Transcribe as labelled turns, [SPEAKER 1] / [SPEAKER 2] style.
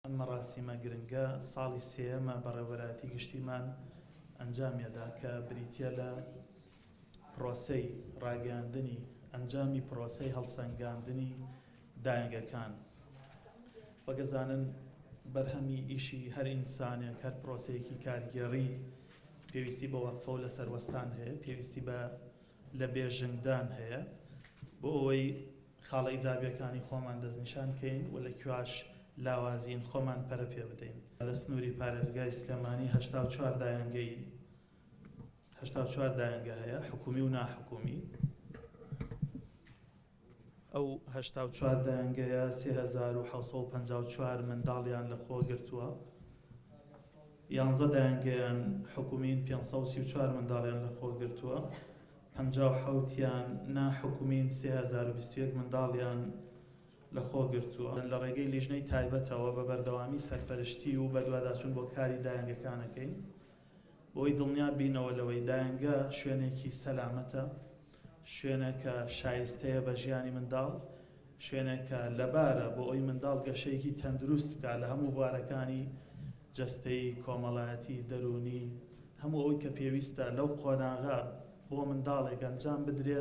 [SPEAKER 1] ئەم مەراسیمە گرنگە ساڵی سێیەمە بەڕێوەبەرایەتی گشتیمان ئەنجامیەدا کە بریتیە لە پرۆسەی ڕاگەیاندنی ئەنجامی پرۆسەی هەڵسەنگاندنی داهێنگەکان. وەگەزانن بەرهەمی ئیشی هەر ئینسانێک هەر پرۆسەیەکی کارگێڕی پێویستی بە وەقفە و لە سەروەستان هەیە، پێویستی بە لە بێژنگدان هەیە بۆ ئەوەی خاڵە ئیجابیەکانی خۆمان دەستنیشان بکەین و لە کوێش لاوازین خۆمان پەرە پێ بدەین. لە سنووری پارێزگای سلێمانی 84 داهێنگە هەیە، حکومی و ناحکومی. ئەو 84 داهێنگەیە 3754 منداڵیان لە خۆ گرتووە، 11 داهێنگەیان حکومین 534 منداڵیان لە خۆ گرتووە، 57یان ناحکومین 3021 منداڵیان لە خۆ گرتووە. لە ڕێگەی لیژنەی تایبەتەوە بە بەردەوامی سەرپەرشتی و بە دواداچوون بۆ کاری داهێنگەکانەکەین بۆی دڵنیا بینەوە لەوەی داهێنگە شوێنێکی سەلامەتە، شوێنێکە شایستەیە بە ژیانی منداڵ، شوێنێکە لەبارە بۆ ئەوی منداڵ گەشەیەکی تەندروست بکات لە هەموو بوارەکانی جەستەی کۆمەڵایەتی دەرونی، هەموو ئەوەی کە پێویستە لەو قۆناغا بۆ منداڵێک ئەنجام بدرێ